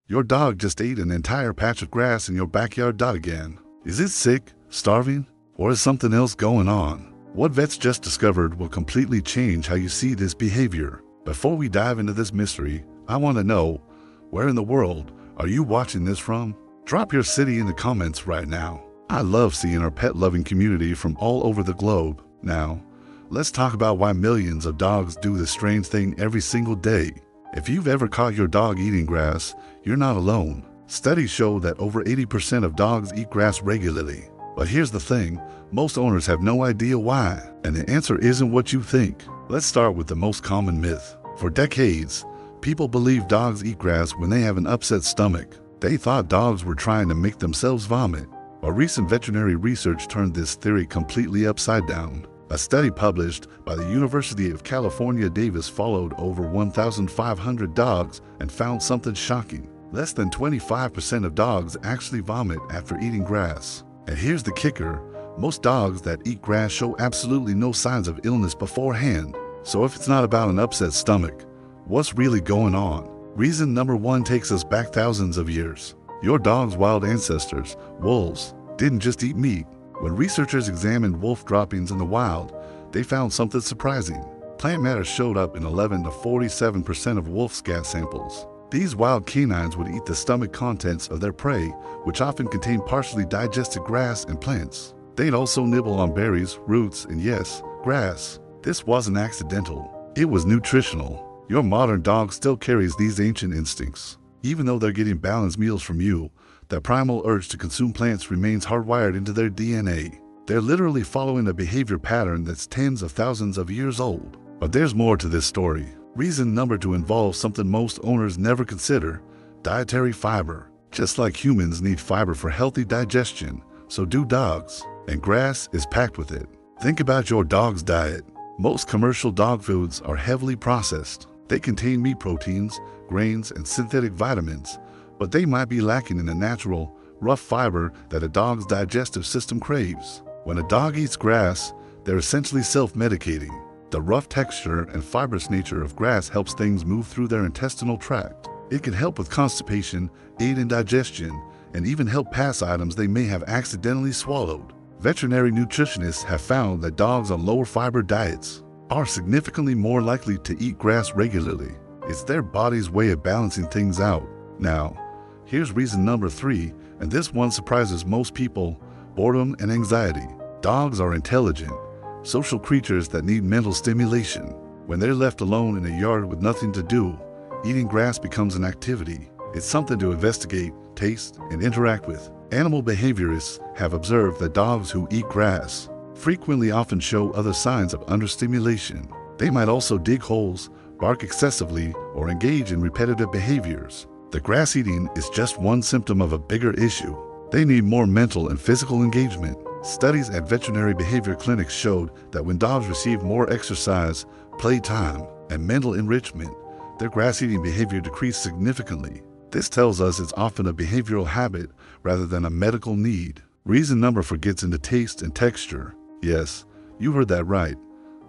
Your dog just ate an entire patch of grass in your backyard again. Is it sick, starving, or is something else going on? What vets just discovered will completely change how you see this behavior. Before we dive into this mystery, I want to know, where in the world are you watching this from? Drop your city in the comments right now. I love seeing our pet-loving community from all over the globe. Now, let's talk about why millions of dogs do this strange thing every single day. If you've ever caught your dog eating grass, you're not alone. Studies show that over 80% of dogs eat grass regularly. But here's the thing, most owners have no idea why, and the answer isn't what you think. Let's start with the most common myth. For decades, people believed dogs eat grass when they have an upset stomach. They thought dogs were trying to make themselves vomit. But recent veterinary research turned this theory completely upside down. A study published by the University of California, Davis followed over 1,500 dogs and found something shocking. Less than 25% of dogs actually vomit after eating grass. And here's the kicker, most dogs that eat grass show absolutely no signs of illness beforehand. So if it's not about an upset stomach, what's really going on? Reason number one takes us back thousands of years. Your dog's wild ancestors, wolves, didn't just eat meat. When researchers examined wolf droppings in the wild, they found something surprising. Plant matter showed up in 11 to 47% of wolf scat samples. These wild canines would eat the stomach contents of their prey, which often contained partially digested grass and plants. They'd also nibble on berries, roots, and yes, grass. This wasn't accidental. It was nutritional. Your modern dog still carries these ancient instincts. Even though they're getting balanced meals from you, that primal urge to consume plants remains hardwired into their DNA. They're literally following a behavior pattern that's tens of thousands of years old. But there's more to this story. Reason number two involves something most owners never consider, dietary fiber. Just like humans need fiber for healthy digestion, so do dogs, and grass is packed with it. Think about your dog's diet. Most commercial dog foods are heavily processed. They contain meat proteins, grains, and synthetic vitamins, but they might be lacking in the natural, rough fiber that a dog's digestive system craves. When a dog eats grass, they're essentially self-medicating. The rough texture and fibrous nature of grass helps things move through their intestinal tract. It can help with constipation, aid in digestion, and even help pass items they may have accidentally swallowed. Veterinary nutritionists have found that dogs on lower fiber diets are significantly more likely to eat grass regularly. It's their body's way of balancing things out. Now, here's reason number three, and this one surprises most people, boredom and anxiety. Dogs are intelligent, social creatures that need mental stimulation. When they're left alone in a yard with nothing to do, eating grass becomes an activity. It's something to investigate, taste, and interact with. Animal behaviorists have observed that dogs who eat grass frequently often show other signs of understimulation. They might also dig holes, bark excessively, or engage in repetitive behaviors. The grass eating is just one symptom of a bigger issue. They need more mental and physical engagement. Studies at veterinary behavior clinics showed that when dogs receive more exercise, playtime, and mental enrichment, their grass-eating behavior decreased significantly. This tells us it's often a behavioral habit rather than a medical need. Reason number four gets into taste and texture. Yes, you heard that right.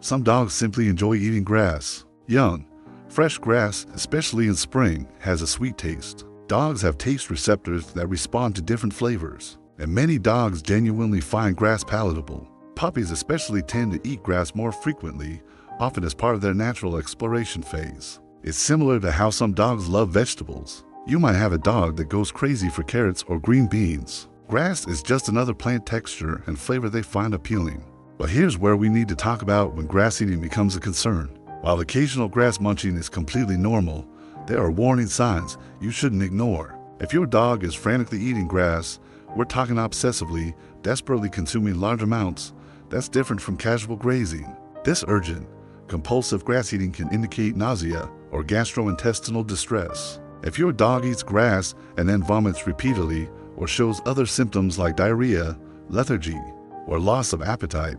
Some dogs simply enjoy eating grass. Young, fresh grass, especially in spring, has a sweet taste. Dogs have taste receptors that respond to different flavors, and many dogs genuinely find grass palatable. Puppies especially tend to eat grass more frequently, often as part of their natural exploration phase. It's similar to how some dogs love vegetables. You might have a dog that goes crazy for carrots or green beans. Grass is just another plant texture and flavor they find appealing. But here's where we need to talk about when grass eating becomes a concern. While occasional grass munching is completely normal, there are warning signs you shouldn't ignore. If your dog is frantically eating grass, we're talking obsessively, desperately consuming large amounts, that's different from casual grazing. This urgent, compulsive grass eating can indicate nausea or gastrointestinal distress. If your dog eats grass and then vomits repeatedly or shows other symptoms like diarrhea, lethargy, or loss of appetite,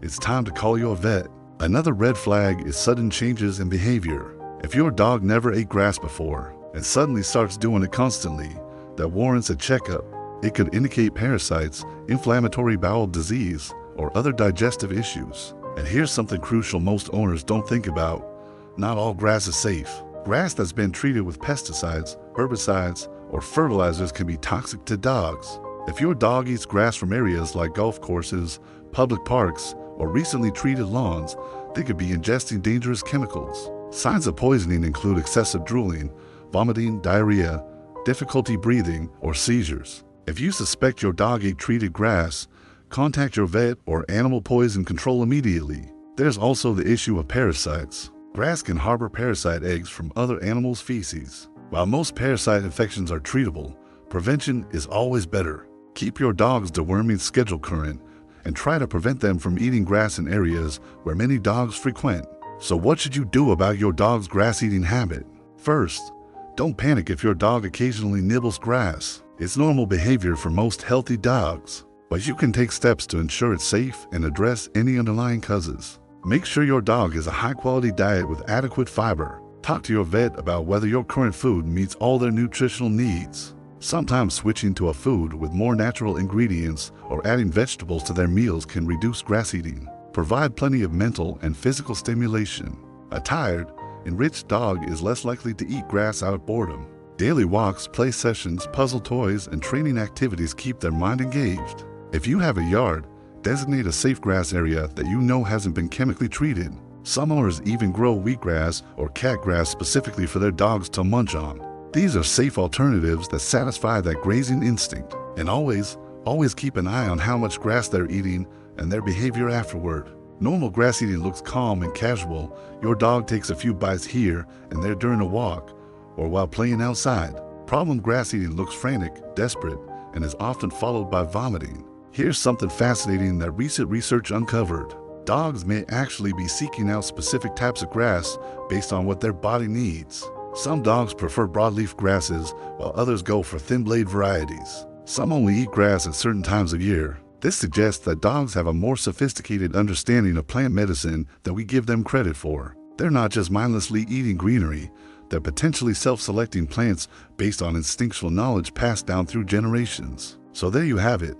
it's time to call your vet. Another red flag is sudden changes in behavior. If your dog never ate grass before and suddenly starts doing it constantly, that warrants a checkup. It could indicate parasites, inflammatory bowel disease, or other digestive issues. And here's something crucial most owners don't think about. Not all grass is safe. Grass that's been treated with pesticides, herbicides, or fertilizers can be toxic to dogs. If your dog eats grass from areas like golf courses, public parks, or recently treated lawns, they could be ingesting dangerous chemicals. Signs of poisoning include excessive drooling, vomiting, diarrhea, difficulty breathing, or seizures. If you suspect your dog ate treated grass, contact your vet or animal poison control immediately. There's also the issue of parasites. Grass can harbor parasite eggs from other animals' feces. While most parasite infections are treatable, prevention is always better. Keep your dog's deworming schedule current and try to prevent them from eating grass in areas where many dogs frequent. So what should you do about your dog's grass-eating habit? First, don't panic if your dog occasionally nibbles grass. It's normal behavior for most healthy dogs, but you can take steps to ensure it's safe and address any underlying causes. Make sure your dog has a high-quality diet with adequate fiber. Talk to your vet about whether your current food meets all their nutritional needs. Sometimes switching to a food with more natural ingredients or adding vegetables to their meals can reduce grass eating. Provide plenty of mental and physical stimulation. A tired, enriched dog is less likely to eat grass out of boredom. Daily walks, play sessions, puzzle toys, and training activities keep their mind engaged. If you have a yard, designate a safe grass area that you know hasn't been chemically treated. Some owners even grow wheatgrass or catgrass specifically for their dogs to munch on. These are safe alternatives that satisfy that grazing instinct. And always keep an eye on how much grass they're eating and their behavior afterward. Normal grass eating looks calm and casual. Your dog takes a few bites here and there during a walk or while playing outside. Problem grass eating looks frantic, desperate, and is often followed by vomiting. Here's something fascinating that recent research uncovered. Dogs may actually be seeking out specific types of grass based on what their body needs. Some dogs prefer broadleaf grasses, while others go for thin blade varieties. Some only eat grass at certain times of year. This suggests that dogs have a more sophisticated understanding of plant medicine than we give them credit for. They're not just mindlessly eating greenery, they're potentially self-selecting plants based on instinctual knowledge passed down through generations. So there you have it,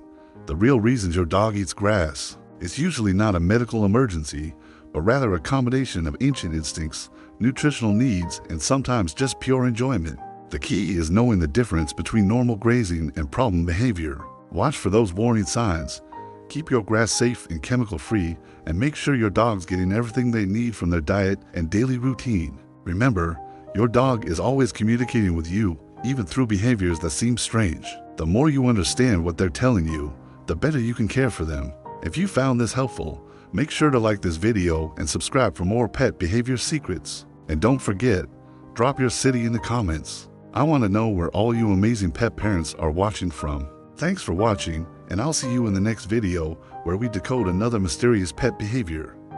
the real reasons your dog eats grass. It's usually not a medical emergency, but rather a combination of ancient instincts, nutritional needs, and sometimes just pure enjoyment. The key is knowing the difference between normal grazing and problem behavior. Watch for those warning signs. Keep your grass safe and chemical-free, and make sure your dog's getting everything they need from their diet and daily routine. Remember, your dog is always communicating with you, even through behaviors that seem strange. The more you understand what they're telling you, the better you can care for them. If you found this helpful, make sure to like this video and subscribe for more pet behavior secrets. And don't forget, drop your city in the comments. I want to know where all you amazing pet parents are watching from. Thanks for watching, and I'll see you in the next video where we decode another mysterious pet behavior.